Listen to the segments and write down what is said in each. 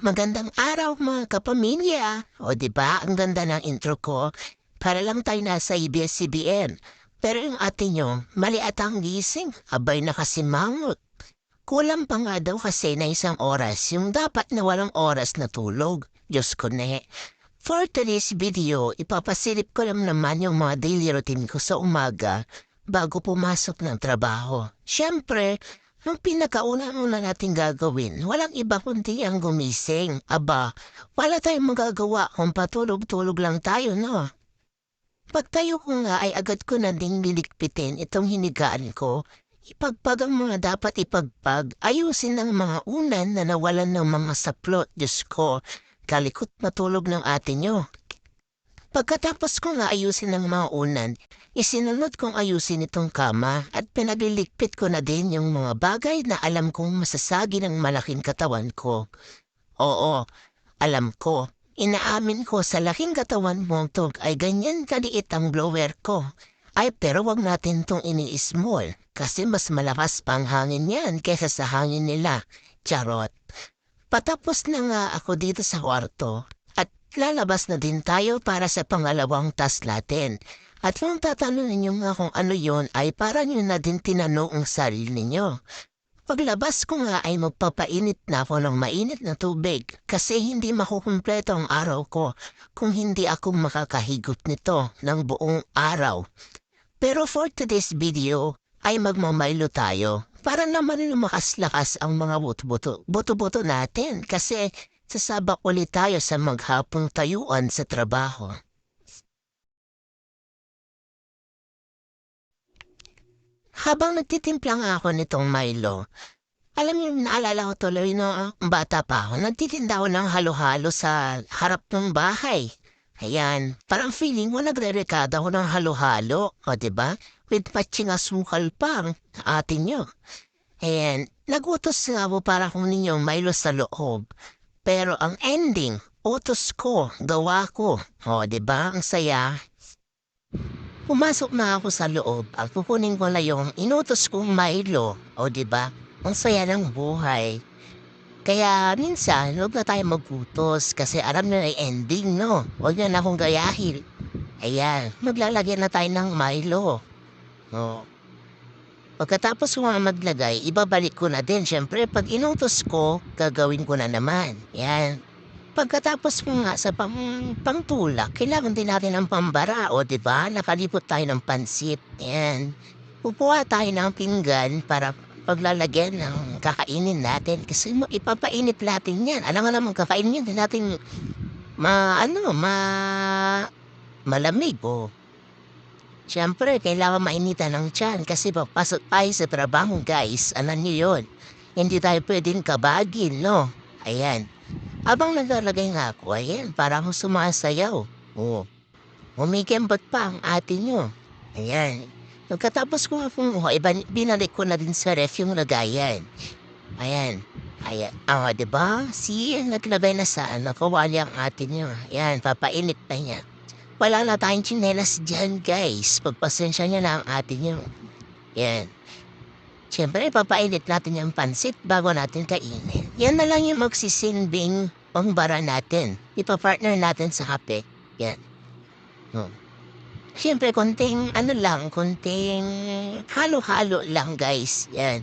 Magandang araw mga kapamilya. O di ba ang ganda ng intro ko? Para lang tayo nasa ABS-CBN. Pero yung ate nyo, mali ata ang gising. Abay nakasimangot. Kulang pa nga daw kasi na isang oras yung dapat na walang oras na tulog. Diyos ko ne. For today's video, ipapasilip ko lang naman yung mga daily routine ko sa umaga bago pumasok ng trabaho. Siyempre, yung pinakauna-una natin gagawin, walang iba kundi ang gumising. Aba, wala tayong magagawa kung patulog-tulog lang tayo, no? Pagtayo ko nga ay agad ko na ding lilikpitin itong hinigaan ko. Ipagpag ang mga dapat ipagpag, ayusin ang mga unan na nawalan ng mga saplot, Diyos ko. Kalikot matulog ng ate nyo. Pagkatapos ko nga ayusin ang mga unan, isinunod kong ayusin itong kama at pinagliligpit ko na din yung mga bagay na alam kong masasagi ng malaking katawan ko. Oo, alam ko. Inaamin ko sa laking katawan mong tog ay ganyan kaliit ang blower ko. Ay pero wag natin tong ini-small kasi mas malakas pang hangin yan kaysa sa hangin nila. Charot. Patapos na nga ako dito sa kwarto at lalabas na din tayo para sa pangalawang task natin. At kung tatanungin niyo nga kung ano yon ay para niyo na din tinanong ang sarili ninyo. Paglabas ko nga ay magpapainit na ako ng mainit na tubig kasi hindi makukumpleto ang araw ko kung hindi ako makakahigop nito ng buong araw. Pero for today's video ay magmamaylo tayo para naman lumakas-lakas ang mga buto-buto natin kasi sasabak ulit tayo sa maghapong tayuan sa trabaho. Habang nagtitimpla nga ako nitong Milo, alam niyo, naalala ko tuloy no, bata pa ako, nagtitinda ako ng halo-halo sa harap ng bahay. Ayan, parang feeling mo nagre-rekada ako ng halo-halo, o diba? With patching asukal pa ang atin nyo. Ayan, nagutos nga ako para kung ninyong Milo sa loob. Pero ang ending, utos ko, gawa ko. O diba, ang saya. Pumasok na ako sa loob at kukunin ko na yung inutos kong Milo. O diba, ang saya ng buhay. Kaya minsan, huwag na tayo magutos kasi alam na yung ending, no? Huwag na akong gayahin. Ayan, maglalagyan na tayo ng Milo. O, pagkatapos ko nga maglagay, ibabalik ko na din. Siyempre, pag inutos ko, gagawin ko na naman. Yan. Pagkatapos ko nga sa pangtulak, kailangan din natin ng pambara. O, diba? Nakalipot tayo ng pansit. Yan. Pupuha tayo ng pinggan para paglalagyan ng kakainin natin. Kasi ipapainit natin yan. Alam nga naman, kakainin yan. Hindi natin malamig o. Siyempre, kailangan mainitan ng tiyan kasi papasok tayo sa trabaho, guys. Alam niyo yun. Hindi tayo pwedeng kabagin, no? Ayan. Abang naglalagay nga ako, ayan, para akong sumasayaw. Oo. Umikembot pa ang ate nyo. Ayan. Pagkatapos ko nga kumuha, binalik ko na din sa ref yung lagayan. Ayan. Ayan. Ah, diba? See, naglagay na sa kawali ang ate nyo. Ayan, papainit na niya. Wala na tayong tsinelas dyan, guys. Pagpasensya niya na ang ate niyo. Yan. Siyempre, papainit natin yung pansit bago natin kainin. Yan na lang yung magsisilbing pangbara natin. Ipapartner natin sa kape. Yan. Siyempre, konting konting halo-halo lang, guys. Yan.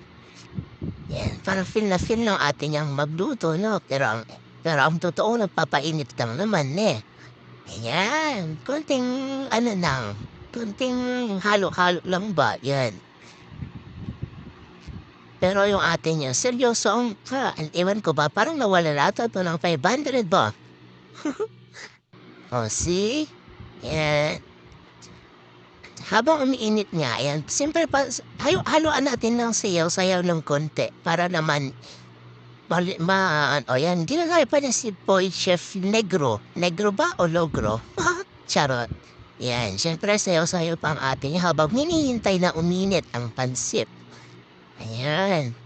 Yan. Para feel ng ate niyang magluto, no? Pero ang totoo, nagpapainit lang naman, eh. Ayan, konting konting halo-halo lang ba, yan. Pero yung ate niya, seryoso ang ewan ko ba, parang nawala nata ito ng 500 ba? O, see? Yan. Habang umiinit nga, yan, siyempre haluan natin ng sayaw ng konti para naman yan, ginagaya pa niya si Boy Chef Negro. Negro ba o Logro? Charot. Yan, syempre sayo-sayo pa ang ate niya habang hinihintay na uminit ang pansit. Ayan.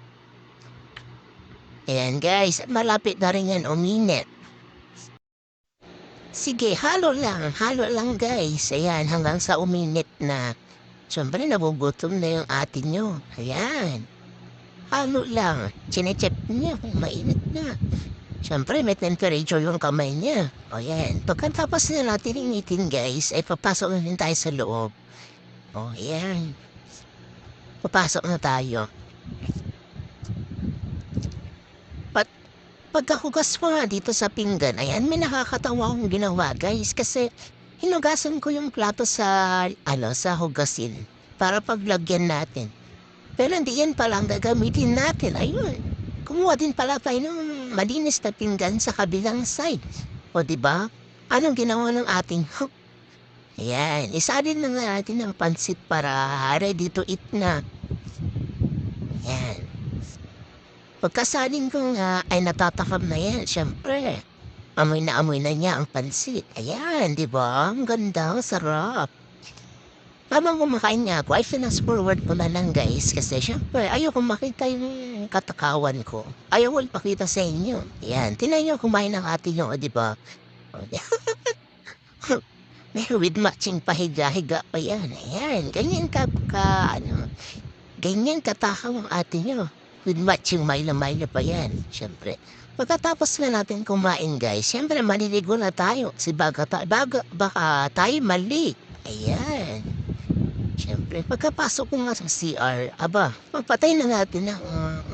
Ayan guys, malapit na rin yan uminit. Sige, halo lang guys. Ayan, hanggang sa uminit na. Siyempre, nabugutom na yung ate nyo. Ayan. Halo lang. Chinecheck niya kung mainit na. Siyempre may temperature yung kamay niya. O yan, pagkatapos na natin initin guys, ay papasok na din tayo sa loob. O yan, papasok na tayo. Pat pagkahugas ko nga dito sa pinggan, ayan, may nakakatawa akong ginawa guys. Kasi hinugasan ko yung plato sa, sa hugasin para paglagyan natin. Pero hindi yan palang gagamitin natin. Ayun, kumuha din pala tayo ng malinis na pinggan sa kabilang side. O di ba? Anong ginawa ng ating hook? Ayan, isa din na natin ng pansit para ready to eat na. Ayan. Pagkasaling ko nga ay natatakam na yan, syempre. Amoy na niya ang pansit. Ayan, di ba? Ang ganda, ang sarap. Habang kumakain nga ako, ay fast forward ko na lang guys. Kasi syempre, ayoko makita yung katakawan ko. Ayaw ko ipakita sa inyo. Ayan, tinan nyo kumain ng ate nyo, di ba? May with matching pahiga-higa pa yan. Ayan, ganyan ganyan katakaw ang ate nyo. With matching maila-maila pa yan, syempre. Pagkatapos na natin kumain guys, syempre maliligo na tayo. Baka tayo mali. Ayan. Siyempre, pagkapasok ko nga sa CR, magpatay na natin ang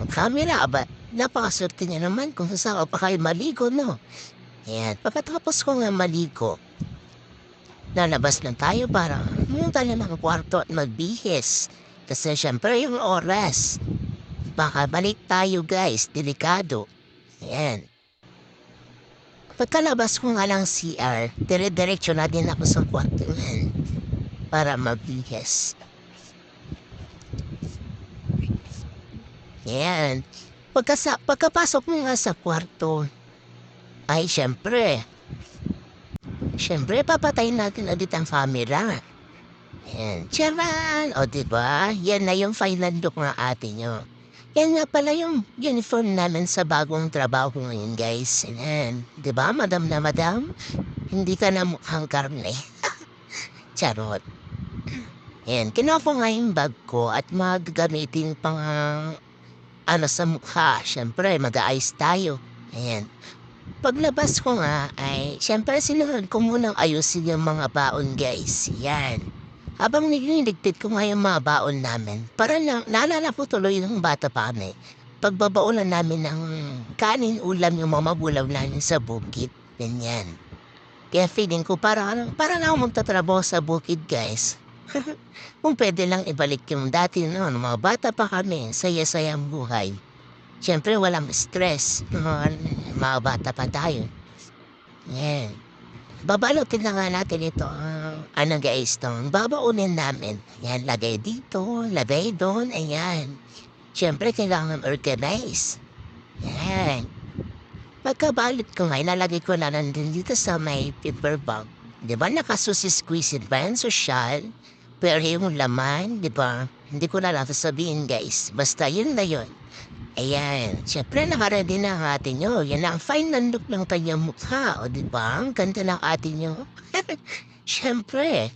camera, napakaswerte niya naman kung saan pa kayo maligo, no? Ayan, pagkatapos ko nga maligo, lalabas na tayo para pumunta na ng kwarto at magbihis. Kasi siyempre yung oras, baka balik tayo guys, delikado. Ayan. Pagkalabas ko nga ng CR, dire-diretso na din ako sa kwarto yan para magbihis. Ayan. Pagkapasok mo nga sa kwarto, ay Siyempre, papatayin natin ulit ang camera. Yan. Tiyaran! O, diba? Yan na yung final look ng ate nyo. Yan nga pala yung uniform namin sa bagong trabaho ngayon, guys. Yan. Diba, madam na madam? Hindi ka na mukhang karne. Charot. Yan. Kinuha ko nga yung bag ko at magagamitin pang sa mukha. Siyempre, mag-aayos tayo. Ayan. Paglabas ko nga ay, siyempre sinunod ko munang ayusin yung mga baon guys. Yan. Habang nililigpit ko nga yung mga baon namin, para lang, naalala ko tuloy ng bata pa kami. Pagbabaonan namin ng kanin ulam yung mga mabulaw namin sa bukid. Ganyan. Kaya feeling ko para na ako magtatrabaho sa bukid guys. Kung pwede lang ibalik yung dati noon, mga bata pa kami, saya-sayang buhay. Siyempre, walang stress. Mga bata pa tayo. Yan. Babalutin na nga natin ito. Guys, itong babaunin namin. Yan, lagay dito, lagay doon, ayan. Siyempre, kailangan organize. Yan. Pagkabalot ko nga, ilalagay ko na nandun dito sa may paper bag. Di ba, nakasusi-squeeze ba yan, social? Pero yung laman, di ba? Hindi ko na lang sasabihin, guys. Basta yun na yun. Ayan, siyempre nakaready na ang ate nyo. Yan ang final look ng kanyang mukha. O diba, ang ganda ng ate nyo. Siyempre.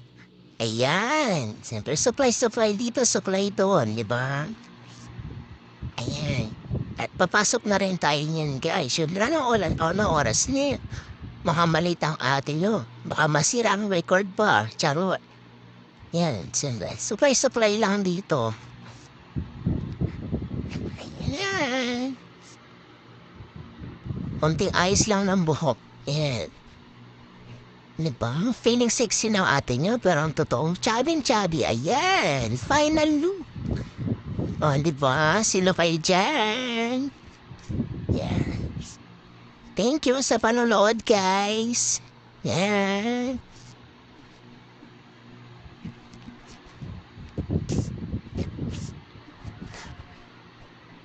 Ayan, siyempre supply dito, supply doon, diba? Ayan. At papasok na rin tayo niyan guys. Siyempre, anong oras niya? Makamalit ang ate nyo. Baka masira ang record bar. Charot. Yan, siyempre. Supply lang dito. Ayan. Konting ayos lang ng buhok. Ayan. Diba? Feeling sexy ng ate nyo, pero ang totoong chubby. Ayan. Final look. O, diba? Sino kayo dyan? Ayan. Thank you sa panonood, guys. Ayan.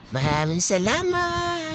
Maraming salamat.